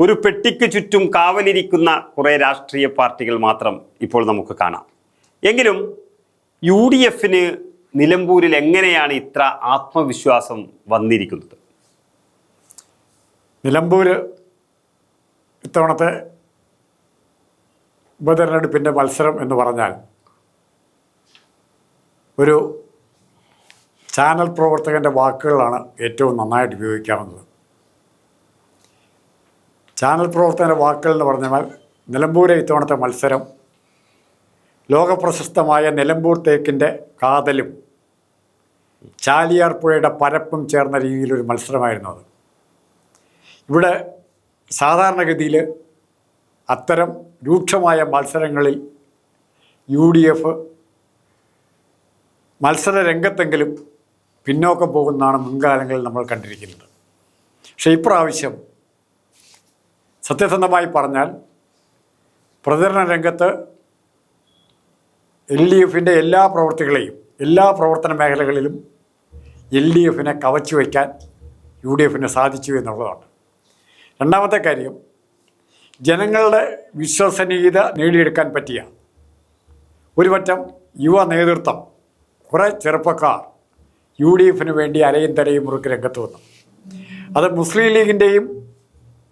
ഒരു പെട്ടിക്ക് ചുറ്റും കാവലിരിക്കുന്ന കുറേ രാഷ്ട്രീയ പാർട്ടികൾ മാത്രം ഇപ്പോൾ നമുക്ക് കാണാം. എങ്കിലും UDFന് നിലമ്പൂരിൽ എങ്ങനെയാണ് ഇത്ര ആത്മവിശ്വാസം വന്നിരിക്കുന്നത്? നിലമ്പൂര് ഇത്തവണത്തെ ഉപതെരഞ്ഞെടുപ്പിൻ്റെ മത്സരം എന്ന് പറഞ്ഞാൽ ഒരു ചാനൽ പ്രവർത്തകൻ്റെ വാക്കുകളാണ് ഏറ്റവും നന്നായിട്ട് ഉപയോഗിക്കാവുന്നത്. ചാനൽ പ്രവർത്തകൻ്റെ വാക്കുകൾ എന്ന് പറഞ്ഞാൽ നിലമ്പൂരെ ഇത്തവണത്തെ മത്സരം ലോകപ്രശസ്തമായ നിലമ്പൂർ തേക്കിൻ്റെ കാതലും ചാലിയാർ പുഴയുടെ പരപ്പും ചേർന്ന രീതിയിലൊരു മത്സരമായിരുന്നു അത്. ഇവിടെ സാധാരണഗതിയിൽ അത്തരം രൂക്ഷമായ മത്സരങ്ങളിൽ UDF മത്സര രംഗത്തെങ്കിലും പിന്നോക്കം പോകുന്നതാണ് മുൻകാലങ്ങളിൽ നമ്മൾ കണ്ടിരിക്കുന്നത്. പക്ഷേ ഇപ്രാവശ്യം സത്യസന്ധമായി പറഞ്ഞാൽ പ്രചരണ രംഗത്ത് LDFൻ്റെ എല്ലാ പ്രവർത്തികളെയും എല്ലാ പ്രവർത്തന മേഖലകളിലും LDFനെ കവച്ചു വയ്ക്കാൻ UDFന് സാധിച്ചു എന്നുള്ളതാണ്. രണ്ടാമത്തെ കാര്യം, ജനങ്ങളുടെ വിശ്വസനീയത നേടിയെടുക്കാൻ പറ്റിയ ഒരുപറ്റം യുവ നേതൃത്വം, കുറേ ചെറുപ്പക്കാർ UDFന് വേണ്ടി അരയും തരയും മുറുക്ക് രംഗത്ത് വന്നു. അത് മുസ്ലിം ലീഗിൻ്റെയും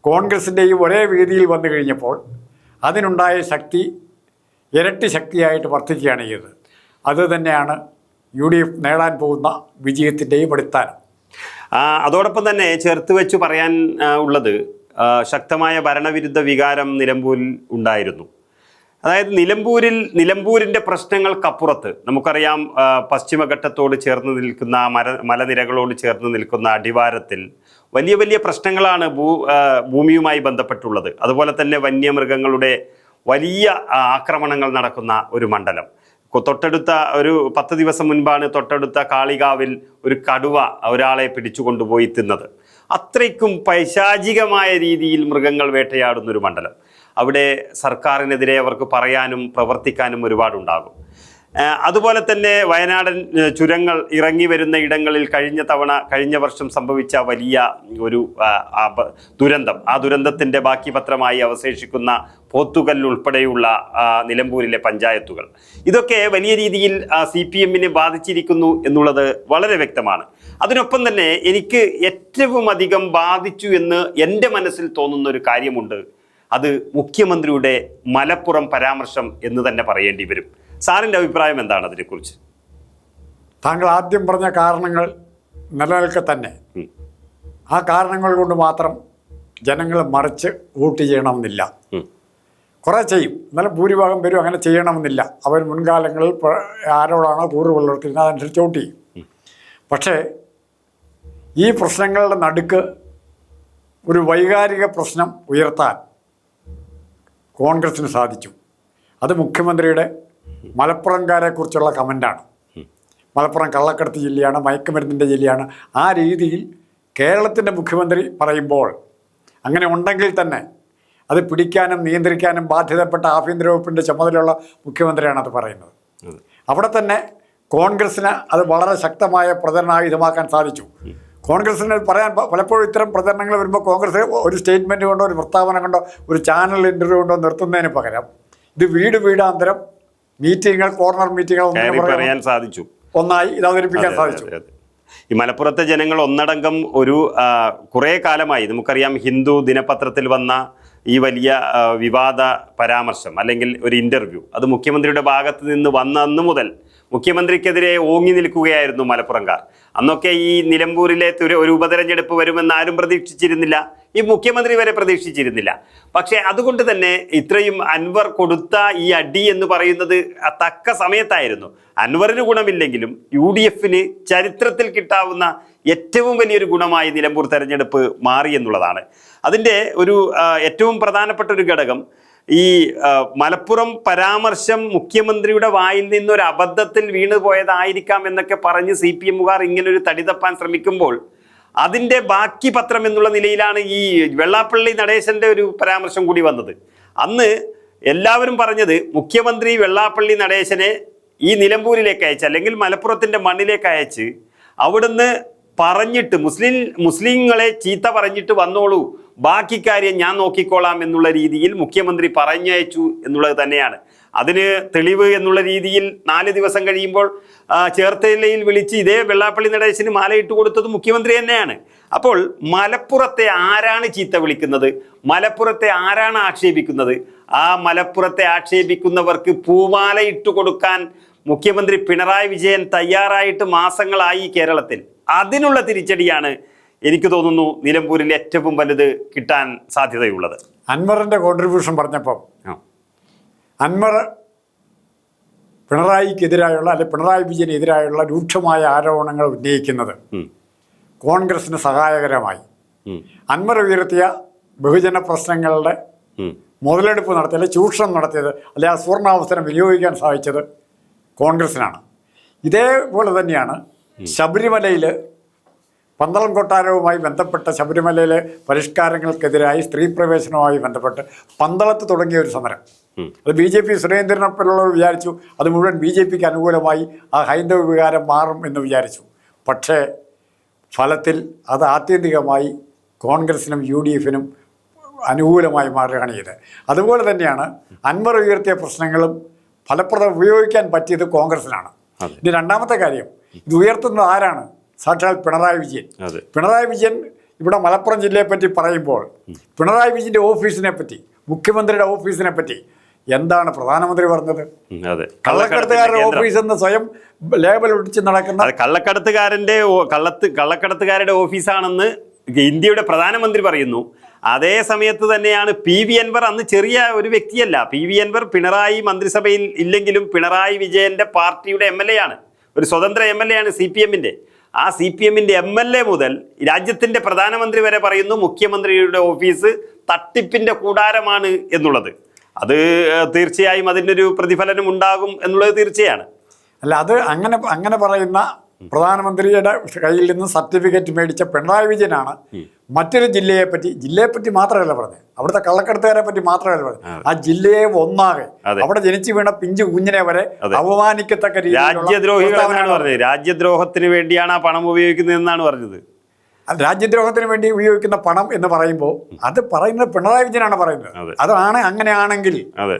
കോൺഗ്രസിൻ്റെയും ഒരേ വേദിയിൽ വന്നു കഴിഞ്ഞപ്പോൾ അതിനുണ്ടായ ശക്തി ഇരട്ടി ശക്തിയായിട്ട് വർദ്ധിക്കുകയാണ് ചെയ്തത്. അത് തന്നെയാണ് UDF നേടാൻ പോകുന്ന വിജയത്തിൻ്റെയും അടിസ്ഥാനം. അതോടൊപ്പം തന്നെ ചേർത്ത് വെച്ച് പറയാൻ ഉള്ളത്, ശക്തമായ ഭരണവിരുദ്ധ വികാരം നിലമ്പൂരിൽ ഉണ്ടായിരുന്നു. അതായത് നിലമ്പൂരിൻ്റെ പ്രശ്നങ്ങൾക്കപ്പുറത്ത് നമുക്കറിയാം, പശ്ചിമഘട്ടത്തോട് ചേർന്ന് നിൽക്കുന്ന മലനിരകളോട് ചേർന്ന് നിൽക്കുന്ന അടിവാരത്തിൽ വലിയ വലിയ പ്രശ്നങ്ങളാണ് ഭൂമിയുമായി ബന്ധപ്പെട്ടുള്ളത്. അതുപോലെ തന്നെ വന്യമൃഗങ്ങളുടെ വലിയ ആക്രമണങ്ങൾ നടക്കുന്ന ഒരു മണ്ഡലം. തൊട്ടടുത്ത ഒരു 10 ദിവസം മുൻപാണ് തൊട്ടടുത്ത കാളികാവിൽ ഒരു കടുവ ഒരാളെ പിടിച്ചുകൊണ്ടുപോയി തിന്നത്. അത്രയ്ക്കും പൈശാചികമായ രീതിയിൽ മൃഗങ്ങൾ വേട്ടയാടുന്നൊരു മണ്ഡലം. അവിടെ സർക്കാരിനെതിരെ അവർക്ക് പറയാനും പ്രവർത്തിക്കാനും ഒരുപാടുണ്ടാകും. അതുപോലെ തന്നെ വയനാടൻ ചുരങ്ങൾ ഇറങ്ങി വരുന്ന ഇടങ്ങളിൽ കഴിഞ്ഞ വർഷം സംഭവിച്ച വലിയ ഒരു ദുരന്തം, ആ ദുരന്തത്തിൻ്റെ ബാക്കി പത്രമായി അവശേഷിക്കുന്ന പോത്തുകല്ല് ഉൾപ്പെടെയുള്ള നിലമ്പൂരിലെ പഞ്ചായത്തുകൾ, ഇതൊക്കെ വലിയ രീതിയിൽ CPMനെ ബാധിച്ചിരിക്കുന്നു എന്നുള്ളത് വളരെ വ്യക്തമാണ്. അതിനൊപ്പം തന്നെ എനിക്ക് ഏറ്റവും അധികം ബാധിച്ചു എന്ന് എൻ്റെ മനസ്സിൽ തോന്നുന്ന ഒരു കാര്യമുണ്ട്. അത് മുഖ്യമന്ത്രിയുടെ മലപ്പുറം പരാമർശം എന്ന് തന്നെ പറയേണ്ടി വരും. സാറിൻ്റെ അഭിപ്രായം എന്താണ് അതിനെക്കുറിച്ച്? താങ്കൾ ആദ്യം പറഞ്ഞ കാരണങ്ങൾ നിലനിൽക്കെ തന്നെ. ആ കാരണങ്ങൾ കൊണ്ട് മാത്രം ജനങ്ങൾ മറിച്ച് വോട്ട് ചെയ്യണമെന്നില്ല. കുറേ ചെയ്യും, എന്നാലും ഭൂരിഭാഗം പേരും അങ്ങനെ ചെയ്യണമെന്നില്ല. അവർ മുൻകാലങ്ങളിൽ ആരോടാണോ കൂറ് പുലർത്തുന്നത് അതനുസരിച്ച് വോട്ട് ചെയ്യും. പക്ഷേ ഈ പ്രശ്നങ്ങളുടെ നടുക്ക് ഒരു വൈകാരിക പ്രശ്നം ഉയർത്താൻ കോൺഗ്രസിന് സാധിച്ചു. അത് മുഖ്യമന്ത്രിയുടെ മലപ്പുറംകാരെക്കുറിച്ചുള്ള കമൻ്റാണ്. മലപ്പുറം കള്ളക്കടത്ത് ജില്ലയാണ്, മയക്കുമരുന്നിൻ്റെ ജില്ലയാണ്. ആ രീതിയിൽ കേരളത്തിൻ്റെ മുഖ്യമന്ത്രി പറയുമ്പോൾ അങ്ങനെ ഉണ്ടെങ്കിൽ തന്നെ അത് പിടിക്കാനും നിയന്ത്രിക്കാനും ബാധ്യതപ്പെട്ട ആഭ്യന്തര വകുപ്പിൻ്റെ ചുമതലയുള്ള മുഖ്യമന്ത്രിയാണ് അത് പറയുന്നത്. അവിടെ തന്നെ കോൺഗ്രസ്സിന് അത് വളരെ ശക്തമായ പ്രചരണായുധമാക്കാൻ സാധിച്ചു. കോൺഗ്രസ്സിന് പറയാൻ പലപ്പോഴും ഇത്തരം പ്രചരണങ്ങൾ വരുമ്പോൾ കോൺഗ്രസ് ഒരു സ്റ്റേറ്റ്മെൻറ്റ് കൊണ്ടോ ഒരു പ്രസ്താവന കൊണ്ടോ ഒരു ചാനൽ ഇൻ്റർവ്യൂ കൊണ്ടോ നിർത്തുന്നതിന് പകരം ഇത് വീടാന്തരം മീറ്റിങ്ങുകൾ, കോർണർ മീറ്റിങ്ങുകൾ സാധിച്ചു, ഒന്നായി ഇത് അവതരിപ്പിക്കാൻ സാധിച്ചു. ഈ മലപ്പുറത്തെ ജനങ്ങൾ ഒന്നടങ്കം ഒരു കുറേ കാലമായി നമുക്കറിയാം, ഹിന്ദു ദിനപത്രത്തിൽ വന്ന ഈ വലിയ വിവാദ പരാമർശം അല്ലെങ്കിൽ ഒരു ഇൻ്റർവ്യൂ, അത് മുഖ്യമന്ത്രിയുടെ ഭാഗത്ത് നിന്ന് വന്ന അന്ന് മുതൽ മുഖ്യമന്ത്രിക്കെതിരെ ഓങ്ങി നിൽക്കുകയായിരുന്നു മലപ്പുറംകാർ. അന്നൊക്കെ ഈ നിലമ്പൂരിലെ ഒരു ഉപതെരഞ്ഞെടുപ്പ് വരുമെന്ന് ആരും പ്രതീക്ഷിച്ചിരുന്നില്ല, ഈ മുഖ്യമന്ത്രി വരെ പ്രതീക്ഷിച്ചിരുന്നില്ല. പക്ഷേ അതുകൊണ്ട് തന്നെ ഇത്രയും അൻവർ കൊടുത്ത ഈ അടി എന്ന് പറയുന്നത് തക്ക സമയത്തായിരുന്നു. അൻവറിന് ഗുണമില്ലെങ്കിലും UDFന് ചരിത്രത്തിൽ കിട്ടാവുന്ന ഏറ്റവും വലിയൊരു ഗുണമായി നിലമ്പൂർ തെരഞ്ഞെടുപ്പ് മാറി എന്നുള്ളതാണ്. അതിൻ്റെ ഒരു ഏറ്റവും പ്രധാനപ്പെട്ട ഒരു ഘടകം ഈ മലപ്പുറം പരാമർശം മുഖ്യമന്ത്രിയുടെ വായിൽ നിന്നൊരു അബദ്ധത്തിൽ വീണുപോയതായിരിക്കാം എന്നൊക്കെ പറഞ്ഞ് CPMകാർ ഇങ്ങനൊരു തടി തപ്പാൻ ശ്രമിക്കുമ്പോൾ അതിൻ്റെ ബാക്കി പത്രം എന്നുള്ള നിലയിലാണ് ഈ വെള്ളാപ്പള്ളി നടേശൻ്റെ ഒരു പരാമർശം കൂടി വന്നത്. അന്ന് എല്ലാവരും പറഞ്ഞത് മുഖ്യമന്ത്രി വെള്ളാപ്പള്ളി നടേശനെ ഈ നിലമ്പൂരിലേക്ക് അയച്ച് അല്ലെങ്കിൽ മലപ്പുറത്തിൻ്റെ മണ്ണിലേക്ക് അയച്ച് അവിടുന്ന് പറഞ്ഞിട്ട് മുസ്ലിങ്ങളെ ചീത്ത പറഞ്ഞിട്ട് വന്നോളൂ, ബാക്കി കാര്യം ഞാൻ നോക്കിക്കോളാം എന്നുള്ള രീതിയിൽ മുഖ്യമന്ത്രി പറഞ്ഞയച്ചു എന്നുള്ളത് തന്നെയാണ്. അതിന് തെളിവ് എന്നുള്ള രീതിയിൽ 4 ദിവസം കഴിയുമ്പോൾ ചേർത്തലയിൽ വിളിച്ച് ഇതേ വെള്ളാപ്പള്ളി നടേശന് മാലയിട്ട് കൊടുത്തത് മുഖ്യമന്ത്രി തന്നെയാണ്. അപ്പോൾ മലപ്പുറത്തെ ആരാണ് ചീത്ത വിളിക്കുന്നത്, മലപ്പുറത്തെ ആരാണ് ആക്ഷേപിക്കുന്നത്, ആ മലപ്പുറത്തെ ആക്ഷേപിക്കുന്നവർക്ക് പൂമാല ഇട്ടു കൊടുക്കാൻ മുഖ്യമന്ത്രി പിണറായി വിജയൻ തയ്യാറായിട്ട് മാസങ്ങളായി കേരളത്തിൽ. അതിനുള്ള തിരിച്ചടിയാണ് എനിക്ക് തോന്നുന്നു നിലമ്പൂരിൽ ഏറ്റവും വലുത് കിട്ടാൻ സാധ്യതയുള്ളത്. അൻവറിൻ്റെ കോൺട്രിബ്യൂഷൻ പറഞ്ഞപ്പോൾ അൻവർ പിണറായിക്കെതിരായുള്ള അല്ലെ പിണറായി വിജയനെതിരായുള്ള രൂക്ഷമായ ആരോപണങ്ങൾ ഉന്നയിക്കുന്നത് കോൺഗ്രസിന് സഹായകരമായി. അൻവർ ഉയർത്തിയ ബഹുജന പ്രശ്നങ്ങളുടെ മുതലെടുപ്പ് നടത്തിയത്, ചൂഷണം നടത്തിയത്, അല്ലെ ആ സുവർണാവസരം വിനിയോഗിക്കാൻ സാധിച്ചത് കോൺഗ്രസിനാണ്. ഇതേപോലെ തന്നെയാണ് ശബരിമലയിൽ പന്തളം കൊട്ടാരവുമായി ബന്ധപ്പെട്ട ശബരിമലയിലെ പരിഷ്കാരങ്ങൾക്കെതിരായി സ്ത്രീ പ്രവേശനവുമായി ബന്ധപ്പെട്ട് പന്തളത്ത് തുടങ്ങിയ ഒരു സമരം. അത് BJP സുരേന്ദ്രനൊപ്പമുള്ളവർ വിചാരിച്ചു അത് മുഴുവൻ BJPക്ക് അനുകൂലമായി ആ ഹൈന്ദവ വികാരം മാറും എന്ന് വിചാരിച്ചു. പക്ഷേ ഫലത്തിൽ അത് ആത്യന്തികമായി കോൺഗ്രസിനും UDFനും അനുകൂലമായി മാറുകയാണ് ചെയ്തത്. അതുപോലെ തന്നെയാണ് അൻവർ ഉയർത്തിയ പ്രശ്നങ്ങളും ഫലപ്രദം ഉപയോഗിക്കാൻ പറ്റിയത് കോൺഗ്രസിനാണ്. ഇനി രണ്ടാമത്തെ കാര്യം, ഇത് ഉയർത്തുന്നത് ആരാണ്? സാക്ഷാൽ പിണറായി വിജയൻ. പിണറായി വിജയൻ ഇവിടെ മലപ്പുറം ജില്ലയെപ്പറ്റി പറയുമ്പോൾ പിണറായി വിജയൻ്റെ ഓഫീസിനെ പറ്റി, മുഖ്യമന്ത്രിയുടെ ഓഫീസിനെ പറ്റി എന്താണ് പ്രധാനമന്ത്രി പറഞ്ഞത്? കള്ളക്കടത്തുകാരുടെ ഓഫീസ് എന്ന് സ്വയം ലേബൽ ഒടിച്ച് നടക്കുന്ന കള്ളക്കടത്തുകാരുടെ ഓഫീസാണെന്ന് ഇന്ത്യയുടെ പ്രധാനമന്ത്രി പറയുന്നു. അതേ സമയത്ത് തന്നെയാണ് PV അൻവർ അന്ന് ചെറിയ ഒരു വ്യക്തിയല്ല. PV അൻവർ പിണറായി മന്ത്രിസഭയിൽ ഇല്ലെങ്കിലും പിണറായി വിജയന്റെ പാർട്ടിയുടെ MLA ആണ്, ഒരു സ്വതന്ത്ര MLA ആണ് CPMന്റെ. ആ CPMന്റെ MLA മുതൽ രാജ്യത്തിന്റെ പ്രധാനമന്ത്രി വരെ പറയുന്നു മുഖ്യമന്ത്രിയുടെ ഓഫീസ് തട്ടിപ്പിന്റെ കൂടാരമാണ് എന്നുള്ളത്. അത് തീർച്ചയായും അതിൻ്റെ ഒരു പ്രതിഫലനം ഉണ്ടാകും എന്നുള്ളത് തീർച്ചയാണ്. അല്ല, അത് അങ്ങനെ പറയുന്ന പ്രധാനമന്ത്രിയുടെ കയ്യിൽ നിന്ന് സർട്ടിഫിക്കറ്റ് മേടിച്ച പിണറായി വിജയനാണ് മറ്റൊരു ജില്ലയെപ്പറ്റി മാത്രമല്ല പറഞ്ഞത്, അവിടുത്തെ കള്ളക്കടത്തുകാരെ പറ്റി മാത്രമല്ല പറഞ്ഞത്, ആ ജില്ലയെ ഒന്നാകെ അവിടെ ജനിച്ചു വീണ പിഞ്ചു കുഞ്ഞിനെ വരെ അപമാനിക്കത്തക്ക രാജ്യദ്രോഹികളാണ് പറഞ്ഞത്. രാജ്യദ്രോഹത്തിന് വേണ്ടിയാണ് ആ പണം ഉപയോഗിക്കുന്നതെന്നാണ് പറഞ്ഞത്. രാജ്യദ്രോഹത്തിന് വേണ്ടി ഉപയോഗിക്കുന്ന പണം എന്ന് പറയുമ്പോൾ അത് പറയുന്നത് പിണറായി വിജയനാണ് പറയുന്നത്. അതാണ് അങ്ങനെയാണെങ്കിൽ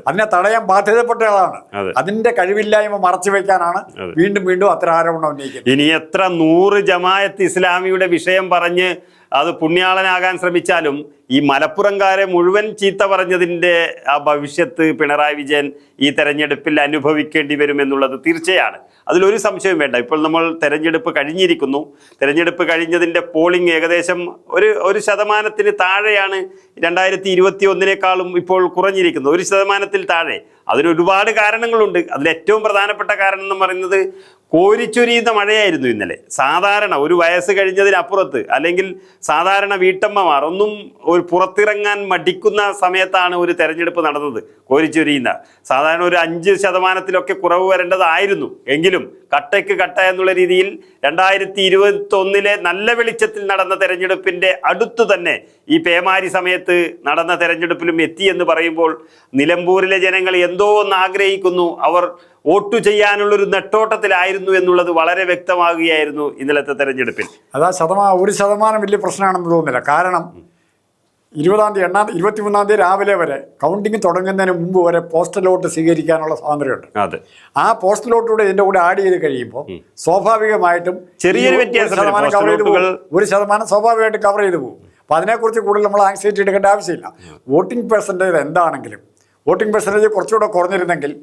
അതിനെ തടയാൻ ബാധ്യതപ്പെട്ടയാളാണ്. അതിന്റെ കഴിവില്ലായ്മ മറച്ചു വെക്കാനാണ് വീണ്ടും അത്ര ആരോപണം ഉന്നയിക്കുന്നത്. ഇനി എത്ര 100 ജമാഅത്ത് ഇസ്ലാമിയുടെ വിഷയം പറഞ്ഞ് അത് പുണ്യാളനാകാൻ ശ്രമിച്ചാലും ഈ മലപ്പുറംകാരെ മുഴുവൻ ചീത്ത പറഞ്ഞതിൻ്റെ ആ ഭവിഷ്യത്ത് പിണറായി വിജയൻ ഈ തെരഞ്ഞെടുപ്പിൽ അനുഭവിക്കേണ്ടി വരുമെന്നുള്ളത് തീർച്ചയാണ്. അതിലൊരു സംശയവും വേണ്ട. ഇപ്പോൾ നമ്മൾ തെരഞ്ഞെടുപ്പ് കഴിഞ്ഞിരിക്കുന്നു. തെരഞ്ഞെടുപ്പ് കഴിഞ്ഞതിൻ്റെ പോളിംഗ് ഏകദേശം ഒരു ശതമാനത്തിന് താഴെയാണ്. 2021 ഇപ്പോൾ കുറഞ്ഞിരിക്കുന്നു, 1% താഴെ. അതിനൊരുപാട് കാരണങ്ങളുണ്ട്. അതിലേറ്റവും പ്രധാനപ്പെട്ട കാരണം എന്ന് പറയുന്നത് കോരിച്ചൊരിയുന്ന മഴയായിരുന്നു ഇന്നലെ. സാധാരണ ഒരു വയസ്സ് കഴിഞ്ഞതിനപ്പുറത്ത് അല്ലെങ്കിൽ സാധാരണ വീട്ടമ്മമാർ ഒന്നും ഒരു പുറത്തിറങ്ങാൻ മടിക്കുന്ന സമയത്താണ് ഒരു തെരഞ്ഞെടുപ്പ് നടന്നത്. കോരിച്ചൊരിയുന്ന സാധാരണ ഒരു 5% കുറവ് വരേണ്ടതായിരുന്നു. എങ്കിലും കട്ടയ്ക്ക് കട്ട എന്നുള്ള രീതിയിൽ 2021 നല്ല വെളിച്ചത്തിൽ നടന്ന തെരഞ്ഞെടുപ്പിൻ്റെ അടുത്തു തന്നെ ഈ പേമാരി സമയത്ത് നടന്ന തെരഞ്ഞെടുപ്പിലും എത്തി എന്ന് പറയുമ്പോൾ നിലമ്പൂരിലെ ജനങ്ങൾ എന്തോ ഒന്ന് ആഗ്രഹിക്കുന്നു. അവർ വോട്ട് ചെയ്യാനുള്ളൊരു നെട്ടോട്ടത്തിലായിരുന്നു എന്നുള്ളത് വളരെ വ്യക്തമാകുകയായിരുന്നു ഇന്നലത്തെ തെരഞ്ഞെടുപ്പിൽ. അതാ 1% വലിയ പ്രശ്നമാണെന്ന് തോന്നുന്നില്ല. കാരണം 23-ാം തീയതി രാവിലെ വരെ കൗണ്ടിങ് തുടങ്ങുന്നതിന് മുമ്പ് വരെ പോസ്റ്റൽ വോട്ട് സ്വീകരിക്കാനുള്ള സ്വാതന്ത്ര്യമുണ്ട്. ആ പോസ്റ്റൽ വോട്ടൂടെ ഇതിൻ്റെ കൂടെ ആഡ് ചെയ്ത് കഴിയുമ്പോൾ സ്വാഭാവികമായിട്ടും ചെറിയൊരു വ്യത്യാസം 1% കവർ ചെയ്ത് പോകും. 1% സ്വാഭാവികമായിട്ട് കവർ ചെയ്ത് പോകും. അപ്പോൾ അതിനെക്കുറിച്ച് കൂടുതൽ നമ്മൾ ആങ്സൈറ്റി എടുക്കേണ്ട ആവശ്യമില്ല. വോട്ടിംഗ് പെർസെൻറ്റേജ് എന്താണെങ്കിലും വോട്ടിംഗ് പെർസെൻറ്റേജ് കുറച്ചുകൂടെ കുറഞ്ഞിരുന്നെങ്കിൽ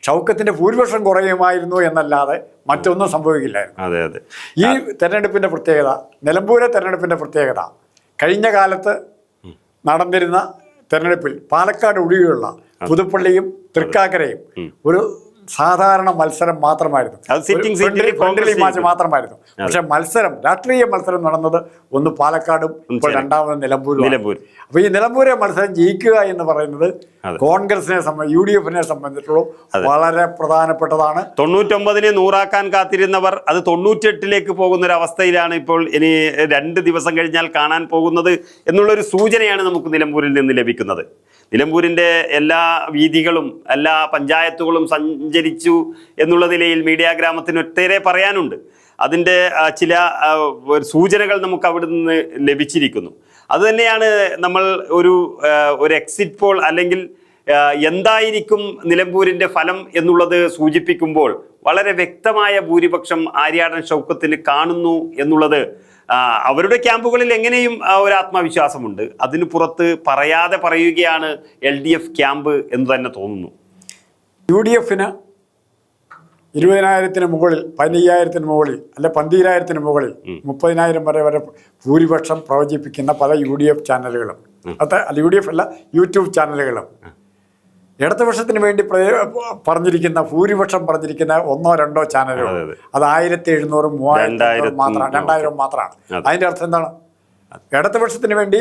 ഷൗക്കത്തിന്റെ ഭൂരിപക്ഷം കുറയുമായിരുന്നു എന്നല്ലാതെ മറ്റൊന്നും സംഭവിക്കില്ലായിരുന്നു. ഈ തെരഞ്ഞെടുപ്പിന്റെ പ്രത്യേകത, നിലമ്പൂരെ തെരഞ്ഞെടുപ്പിന്റെ പ്രത്യേകത, കഴിഞ്ഞ കാലത്ത് നടന്നിരുന്ന തെരഞ്ഞെടുപ്പിൽ പാലക്കാട് ഒഴികെയുള്ള പുതുപ്പള്ളിയും തൃക്കാക്കരയും ഒരു സാധാരണ മത്സരം മാത്രമായിരുന്നു, ഫ്രണ്ട്ലി മാച്ച് മാത്രമായിരുന്നു. പക്ഷെ രാഷ്ട്രീയ മത്സരം നടന്നത് ഒന്ന് പാലക്കാടും ഇപ്പോൾ രണ്ടാമത് നിലമ്പൂരും. അപ്പൊ ഈ നിലമ്പൂരെ മത്സരം ജയിക്കുക എന്ന് പറയുന്നത് കോൺഗ്രസിനെ UDFനെ സംബന്ധിച്ചിടത്തോളം വളരെ പ്രധാനപ്പെട്ടതാണ്. 99-നെ 100 കാത്തിരുന്നവർ അത് 98-ലേക്ക് പോകുന്ന ഒരു അവസ്ഥയിലാണ് ഇപ്പോൾ. ഇനി 2 ദിവസം കഴിഞ്ഞാൽ കാണാൻ പോകുന്നത് എന്നുള്ളൊരു സൂചനയാണ് നമുക്ക് നിലമ്പൂരിൽ നിന്ന് ലഭിക്കുന്നത്. നിലമ്പൂരിൻ്റെ എല്ലാ വീഥികളും എല്ലാ പഞ്ചായത്തുകളും സഞ്ചരിച്ചു എന്നുള്ള നിലയിൽ മീഡിയ ഗ്രാമത്തിന് ഒട്ടേറെ പറയാനുണ്ട്. അതിൻ്റെ ചില സൂചനകൾ നമുക്ക് അവിടെ നിന്ന് ലഭിച്ചിരിക്കുന്നു. അതുതന്നെയാണ് നമ്മൾ ഒരു എക്സിറ്റ് പോൾ അല്ലെങ്കിൽ എന്തായിരിക്കും നിലമ്പൂരിൻ്റെ ഫലം എന്നുള്ളത് സൂചിപ്പിക്കുമ്പോൾ വളരെ വ്യക്തമായ ഭൂരിപക്ഷം ആര്യാടൻ ഷൗക്കത്തിന് കാണുന്നു എന്നുള്ളത് അവരുടെ ക്യാമ്പുകളിൽ എങ്ങനെയും ഒരു ആത്മവിശ്വാസമുണ്ട്. അതിന് പുറത്ത് പറയാതെ പറയുകയാണ് LDF ക്യാമ്പ് എന്ന് തന്നെ തോന്നുന്നു. UDFന് 20,000-ന് മുകളിൽ, 15,000-ന് മുകളിൽ, അല്ലെ 12,000-ന് മുകളിൽ, 30,000 വരെ ഭൂരിപക്ഷം പ്രവചിപ്പിക്കുന്ന പല UDF ചാനലുകളും, UDF അല്ല, യൂട്യൂബ് ചാനലുകളും ഇടതുപക്ഷത്തിന് വേണ്ടി പറഞ്ഞിരിക്കുന്ന ഭൂരിപക്ഷം പറഞ്ഞിരിക്കുന്ന 1-2 ചാനലുകൾ, അത് 1,700, 3,000 മാത്രമാണ്. അതിന്റെ അർത്ഥം എന്താണ്? ഇടതുപക്ഷത്തിന് വേണ്ടി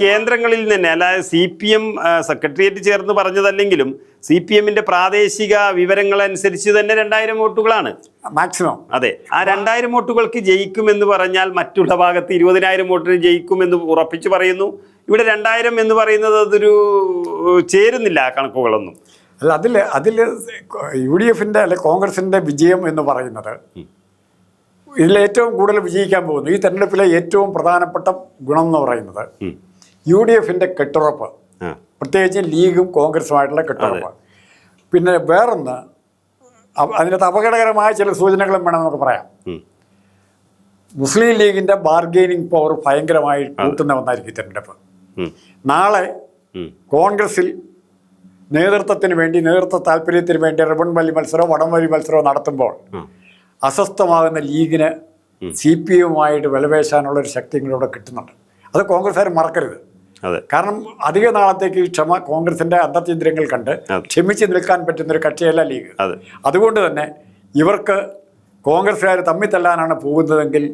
കേന്ദ്രങ്ങളിൽ തന്നെ, അല്ലാതെ CPM സെക്രട്ടേറിയറ്റ് ചേർന്ന് പറഞ്ഞതല്ലെങ്കിലും CPM-ന്റെ പ്രാദേശിക വിവരങ്ങൾ അനുസരിച്ച് തന്നെ 2,000 വോട്ടുകളാണ് മാക്സിമം. അതെ, ആ 2,000 വോട്ടുകൾക്ക് ജയിക്കുമെന്ന് പറഞ്ഞാൽ മറ്റുള്ള ഭാഗത്ത് 20,000 വോട്ടിന് ജയിക്കുമെന്ന് ഉറപ്പിച്ച് പറയുന്നു. ഇവിടെ 2,000 എന്ന് പറയുന്നത് അതൊരു ചേരുന്നില്ല ആ കണക്കുകളൊന്നും. അല്ല, അതിൽ UDFന്റെ അല്ലെ കോൺഗ്രസിന്റെ വിജയം എന്ന് പറയുന്നത് ഇതിലേറ്റവും കൂടുതൽ വിജയിക്കാൻ പോകുന്നു. ഈ തെരഞ്ഞെടുപ്പിലെ ഏറ്റവും പ്രധാനപ്പെട്ട ഗുണം എന്ന് പറയുന്നത് UDFന്റെ കെട്ടുറപ്പ്, പ്രത്യേകിച്ച് ലീഗും കോൺഗ്രസുമായിട്ടുള്ള കെട്ടുറപ്പ്. പിന്നെ വേറൊന്ന്, അതിനകത്ത് അപകടകരമായ ചില സൂചനകളും വേണം നമുക്ക് പറയാം. മുസ്ലിം ലീഗിന്റെ ബാർഗെയിനിങ് പവർ ഭയങ്കരമായി കൂട്ടുന്ന ഒന്നായിരിക്കും തെരഞ്ഞെടുപ്പ്. നാളെ കോൺഗ്രസിൽ നേതൃത്വ താല്പര്യത്തിന് വേണ്ടി റിബൺ വലി മത്സരമോ വടംവലി മത്സരമോ നടത്തുമ്പോൾ അസ്വസ്ഥമാകുന്ന ലീഗിന് CPM-ഉമായിട്ട് വിലപേശാനുള്ള ഒരു ശക്തി ഇവിടെ കിട്ടുന്നുണ്ട്. അത് കോൺഗ്രസ്സുകാർ മറക്കരുത്. കാരണം അധിക നാളത്തേക്ക് കോൺഗ്രസിന്റെ അന്തർചിന്ദ്രങ്ങൾ കണ്ട് ക്ഷമിച്ച് നിൽക്കാൻ പറ്റുന്ന ഒരു കക്ഷിയല്ല ലീഗ്. അതുകൊണ്ട് തന്നെ ഇവർക്ക് കോൺഗ്രസ്സുകാർ തമ്മിൽ തല്ലാനാണ് പോകുന്നതെങ്കിൽ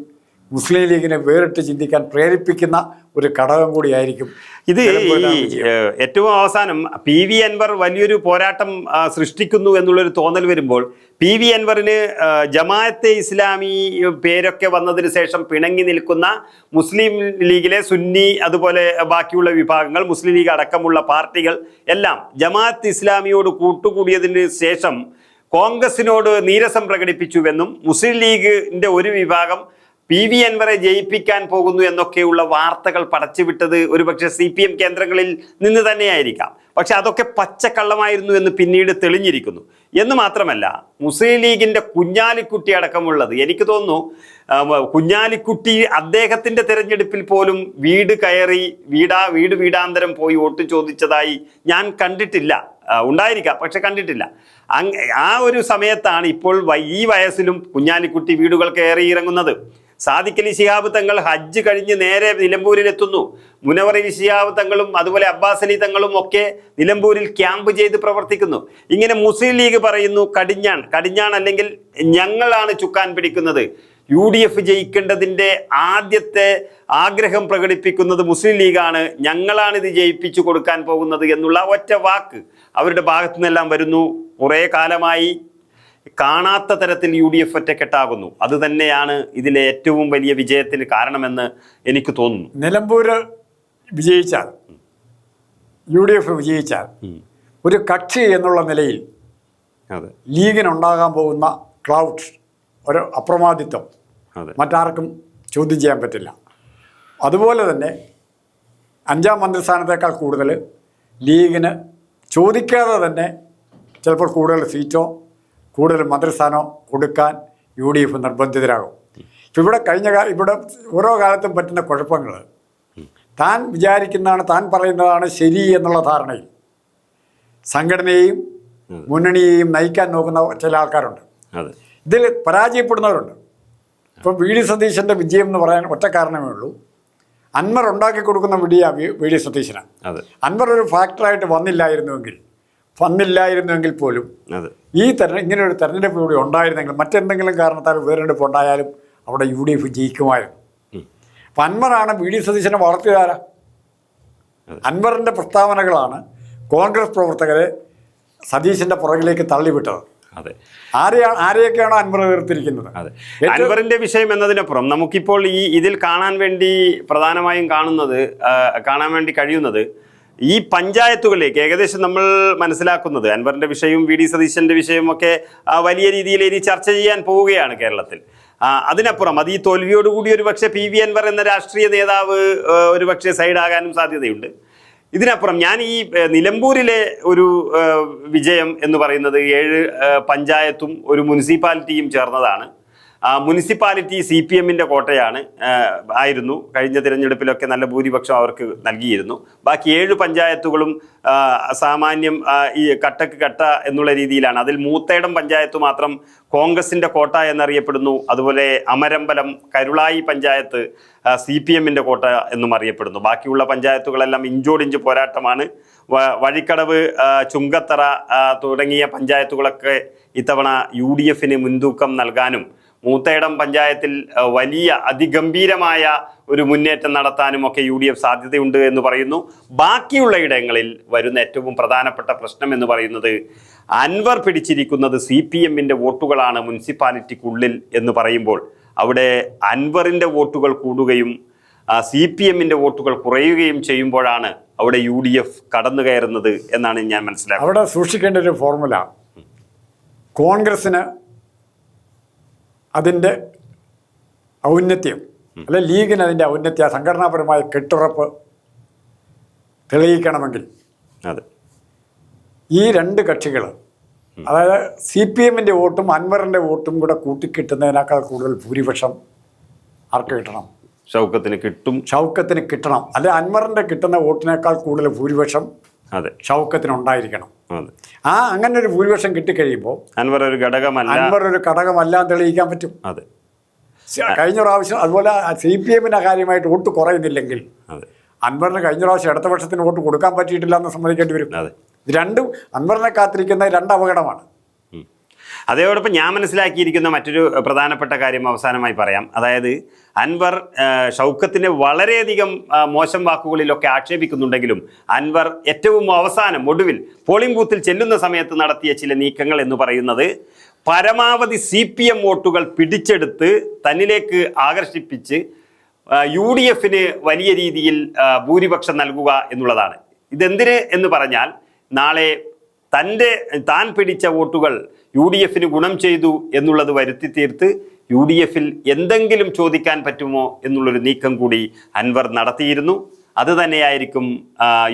മുസ്ലിം ലീഗിനെ വേറിട്ട് ചിന്തിക്കാൻ പ്രേരിപ്പിക്കുന്ന ഒരു ഘടകം കൂടിയായിരിക്കും ഇത്. ഏറ്റവും അവസാനം PV അൻവർ വലിയൊരു പോരാട്ടം സൃഷ്ടിക്കുന്നു എന്നുള്ളൊരു തോന്നൽ വരുമ്പോൾ PV അൻവറിന് ജമാഅത്തെ ഇസ്ലാമി പേരൊക്കെ വന്നതിന് ശേഷം പിണങ്ങി നിൽക്കുന്ന മുസ്ലിം ലീഗിലെ സുന്നി, അതുപോലെ ബാക്കിയുള്ള വിഭാഗങ്ങൾ, മുസ്ലിം ലീഗ് അടക്കമുള്ള പാർട്ടികൾ എല്ലാം ജമാഅത്ത് ഇസ്ലാമിയോട് കൂട്ടുകൂടിയതിന് ശേഷം കോൺഗ്രസിനോട് നീരസം പ്രകടിപ്പിച്ചുവെന്നും മുസ്ലിം ലീഗിൻ്റെ ഒരു വിഭാഗം PV അൻവറെ ജയിപ്പിക്കാൻ പോകുന്നു എന്നൊക്കെയുള്ള വാർത്തകൾ പടച്ചുവിട്ടത് ഒരുപക്ഷെ CPM കേന്ദ്രങ്ങളിൽ നിന്ന് തന്നെയായിരിക്കാം. പക്ഷെ അതൊക്കെ പച്ചക്കള്ളമായിരുന്നു എന്ന് പിന്നീട് തെളിഞ്ഞിരിക്കുന്നു. എന്ന് മാത്രമല്ല, മുസ്ലിം ലീഗിൻ്റെ കുഞ്ഞാലിക്കുട്ടി അടക്കമുള്ളത്, എനിക്ക് തോന്നുന്നു കുഞ്ഞാലിക്കുട്ടി അദ്ദേഹത്തിൻ്റെ തെരഞ്ഞെടുപ്പിൽ പോലും വീട് കയറി വീടാന്തരം പോയി വോട്ട് ചോദിച്ചതായി ഞാൻ കണ്ടിട്ടില്ല. ഉണ്ടായിരിക്കാം, പക്ഷെ കണ്ടിട്ടില്ല. ആ ഒരു സമയത്താണ് ഇപ്പോൾ ഈ വയസ്സിലും കുഞ്ഞാലിക്കുട്ടി വീടുകൾ കയറി ഇറങ്ങുന്നത്. സാദിഖ് അലി ശിഹാബ് തങ്ങൾ ഹജ്ജ് കഴിഞ്ഞ് നേരെ നിലമ്പൂരിലെത്തുന്നു. മുനവർ അലി ശിഹാബ് തങ്ങളും അതുപോലെ അബ്ബാസ് അലി തങ്ങളും ഒക്കെ നിലമ്പൂരിൽ ക്യാമ്പ് ചെയ്ത് പ്രവർത്തിക്കുന്നു. ഇങ്ങനെ മുസ്ലിം ലീഗ് പറയുന്നു കടിഞ്ഞാൺ അല്ലെങ്കിൽ ഞങ്ങളാണ് ചുക്കാൻ പിടിക്കുന്നത്. UDF ജയിക്കേണ്ടതിൻ്റെ ആദ്യത്തെ ആഗ്രഹം പ്രകടിപ്പിക്കുന്നത് മുസ്ലിം ലീഗാണ്, ഞങ്ങളാണിത് ജയിപ്പിച്ചു കൊടുക്കാൻ പോകുന്നത് എന്നുള്ള ഒറ്റ വാക്ക് അവരുടെ ഭാഗത്തു നിന്നെല്ലാം വരുന്നു. കുറേ കാലമായി കാണാത്ത തരത്തിൽ UDF ഒറ്റക്കെട്ടാകുന്നു. അത് തന്നെയാണ് ഇതിലെ ഏറ്റവും വലിയ വിജയത്തിന് കാരണമെന്ന് എനിക്ക് തോന്നുന്നു. നിലമ്പൂർ വിജയിച്ചാൽ, UDF വിജയിച്ചാൽ, ഒരു കക്ഷി എന്നുള്ള നിലയിൽ ലീഗിനുണ്ടാകാൻ പോകുന്ന ക്ലൗഡ്, ഒരു അപ്രമാദിത്വം മറ്റാർക്കും ചോദ്യം ചെയ്യാൻ പറ്റില്ല. അതുപോലെ തന്നെ 5ാം മന്ത്രിസ്ഥാനത്തേക്കാൾ കൂടുതൽ ലീഗിന് ചോദിക്കാതെ തന്നെ ചിലപ്പോൾ കൂടുതൽ സീറ്റോ കൂടുതൽ മന്ത്രിസ്ഥാനോ കൊടുക്കാൻ UDF നിർബന്ധിതരാകും. ഇവിടെ ഓരോ കാലത്തും പറ്റുന്ന കുഴപ്പങ്ങൾ, താൻ വിചാരിക്കുന്നതാണ്, താൻ പറയുന്നതാണ് ശരി എന്നുള്ള ധാരണയിൽ സംഘടനയെയും മുന്നണിയെയും നയിക്കാൻ നോക്കുന്ന ചില ആൾക്കാരുണ്ട്. ഇതിൽ പരാജയപ്പെടുന്നവരുണ്ട്. ഇപ്പം VD സതീശൻ്റെ വിജയം എന്ന് പറയാൻ ഒറ്റ കാരണമേ ഉള്ളൂ, അൻവർ ഉണ്ടാക്കി കൊടുക്കുന്ന VD സതീശനാണ്. അൻവർ ഒരു ഫാക്ടറായിട്ട് വന്നില്ലായിരുന്നുവെങ്കിൽ പോലും ഇങ്ങനെ ഒരു തെരഞ്ഞെടുപ്പ് കൂടി ഉണ്ടായിരുന്നെങ്കിൽ, മറ്റെന്തെങ്കിലും കാരണത്താൽ വേറെടുപ്പ് ഉണ്ടായാലും അവിടെ UDF ജയിക്കുമായിരുന്നു. അപ്പം അൻവറാണ് VD സതീശനെ വളർത്തിയതാരാ? അൻവറിൻ്റെ പ്രസ്താവനകളാണ് കോൺഗ്രസ് പ്രവർത്തകരെ സതീശൻ്റെ പുറകിലേക്ക് തള്ളിവിട്ടത്. ആരെയൊക്കെയാണോ അൻവർ എതിർത്തിരിക്കുന്നത്? അൻവറിന്റെ വിഷയം എന്നതിനപ്പുറം നമുക്കിപ്പോൾ ഇതിൽ കാണാൻ വേണ്ടി കഴിയുന്നത് ഈ പഞ്ചായത്തുകളിലേക്ക് ഏകദേശം നമ്മൾ മനസ്സിലാക്കുന്നത് അൻവറിന്റെ വിഷയവും VD സതീശന്റെ വിഷയവും ഒക്കെ വലിയ രീതിയിൽ ഇനി ചർച്ച ചെയ്യാൻ പോവുകയാണ് കേരളത്തിൽ. അതിനപ്പുറം അത് ഈ തോൽവിയോടുകൂടി ഒരു പക്ഷേ PV അൻവർ എന്ന രാഷ്ട്രീയ നേതാവ് ഒരു പക്ഷേ സൈഡാകാനും സാധ്യതയുണ്ട്. ഇതിനപ്പുറം ഞാൻ ഈ നിലമ്പൂരിലെ ഒരു വിജയം എന്ന് പറയുന്നത് 7 പഞ്ചായത്തും ഒരു മുനിസിപ്പാലിറ്റിയും ചേർന്നതാണ്. മുനിസിപ്പാലിറ്റി CPMന്റെ കോട്ടയാണ് ആയിരുന്നു. കഴിഞ്ഞ തിരഞ്ഞെടുപ്പിലൊക്കെ നല്ല ഭൂരിപക്ഷം അവർക്ക് നൽകിയിരുന്നു. ബാക്കി 7 പഞ്ചായത്തുകളും സാമാന്യം ഈ കട്ടക്ക് കട്ട എന്നുള്ള രീതിയിലാണ്. അതിൽ മൂത്തേടം പഞ്ചായത്ത് മാത്രം കോൺഗ്രസിന്റെ കോട്ട എന്നറിയപ്പെടുന്നു. അതുപോലെ അമരമ്പലം, കരുളായി പഞ്ചായത്ത് CPMന്റെ കോട്ട എന്നും അറിയപ്പെടുന്നു. ബാക്കിയുള്ള പഞ്ചായത്തുകളെല്ലാം ഇഞ്ചോടിഞ്ച് പോരാട്ടമാണ്. വഴിക്കടവ്, ചുങ്കത്തറ തുടങ്ങിയ പഞ്ചായത്തുകളൊക്കെ ഇത്തവണ UDFന് മുൻതൂക്കം നൽകാനും മൂത്തേടം പഞ്ചായത്തിൽ വലിയ അതിഗംഭീരമായ ഒരു മുന്നേറ്റം നടത്താനും ഒക്കെ UDF സാധ്യതയുണ്ട് എന്ന് പറയുന്നു. ബാക്കിയുള്ള ഇടങ്ങളിൽ വരുന്ന ഏറ്റവും പ്രധാനപ്പെട്ട പ്രശ്നം എന്ന് പറയുന്നത് അൻവർ പിടിച്ചിരിക്കുന്നത് CPMന്റെ വോട്ടുകളാണ് മുനിസിപ്പാലിറ്റിക്കുള്ളിൽ എന്ന് പറയുമ്പോൾ അവിടെ അൻവറിൻ്റെ വോട്ടുകൾ കൂടുകയും CPMന്റെ വോട്ടുകൾ കുറയുകയും ചെയ്യുമ്പോഴാണ് അവിടെ UDF കടന്നു കയറുന്നത് എന്നാണ് ഞാൻ മനസ്സിലാക്കുന്നത്. അവിടെ സൂക്ഷിക്കേണ്ട ഒരു ഫോർമുല, കോൺഗ്രസിന് അതിൻ്റെ ഔന്നത്യം അല്ലെ ലീഗിന് അതിൻ്റെ ഔന്നത്യ സംഘടനാപരമായ കെട്ടുറപ്പ് തെളിയിക്കണമെങ്കിൽ ഈ 2 കക്ഷികൾ, അതായത് CPMന്റെ വോട്ടും അൻവറിൻ്റെ വോട്ടും കൂടെ കൂട്ടിക്കിട്ടുന്നതിനേക്കാൾ കൂടുതൽ ഭൂരിപക്ഷം ആർക്ക് കിട്ടണം? ഷൗക്കത്തിന് കിട്ടണം. അല്ലെ അൻവറിൻ്റെ കിട്ടുന്ന വോട്ടിനേക്കാൾ കൂടുതൽ ഭൂരിപക്ഷം ഷൗക്കത്തിനുണ്ടായിരിക്കണം. അങ്ങനെ ഒരു ഭൂരിപക്ഷം കിട്ടിക്കഴിയുമ്പോൾ അൻവർ ഒരു ഘടകമല്ല തെളിയിക്കാൻ പറ്റും. കഴിഞ്ഞ പ്രാവശ്യം അതുപോലെ CPMന് കാര്യമായിട്ട് വോട്ട് കുറയുന്നില്ലെങ്കിൽ അൻവറിന് കഴിഞ്ഞ പ്രാവശ്യം ഇടതുപക്ഷത്തിന് വോട്ട് കൊടുക്കാൻ പറ്റിയിട്ടില്ല എന്ന് സമ്മതിക്കേണ്ടി വരും. രണ്ടും അൻവറിനെ കാത്തിരിക്കുന്ന 2 അപകടമാണ്. അതോടൊപ്പം ഞാൻ മനസ്സിലാക്കിയിരിക്കുന്ന മറ്റൊരു പ്രധാനപ്പെട്ട കാര്യം അവസാനമായി പറയാം. അതായത് അൻവർ ഷൗക്കത്തിനെ വളരെയധികം മോശം വാക്കുകളിലൊക്കെ ആക്ഷേപിക്കുന്നുണ്ടെങ്കിലും അൻവർ ഏറ്റവും അവസാനം ഒടുവിൽ പോളിംഗ് ബൂത്തിൽ ചെല്ലുന്ന സമയത്ത് നടത്തിയ ചില നീക്കങ്ങൾ എന്ന് പറയുന്നത് പരമാവധി CPM വോട്ടുകൾ പിടിച്ചെടുത്ത് തന്നിലേക്ക് ആകർഷിപ്പിച്ച് UDFന് വലിയ രീതിയിൽ ഭൂരിപക്ഷം നൽകുക എന്നുള്ളതാണ്. ഇതെന്തിന് എന്ന് പറഞ്ഞാൽ നാളെ താൻ പിടിച്ച വോട്ടുകൾ UDFന് ഗുണം ചെയ്തു എന്നുള്ളത് വരുത്തി തീർത്ത് UDFൽ എന്തെങ്കിലും ചോദിക്കാൻ പറ്റുമോ എന്നുള്ളൊരു നീക്കം കൂടി അൻവർ നടത്തിയിരുന്നു. അത് തന്നെയായിരിക്കും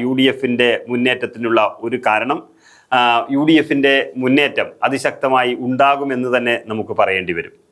UDFന്റെ മുന്നേറ്റത്തിനുള്ള ഒരു കാരണം. UDFന്റെ മുന്നേറ്റം അതിശക്തമായി ഉണ്ടാകുമെന്ന് തന്നെ നമുക്ക് പറയേണ്ടി വരും.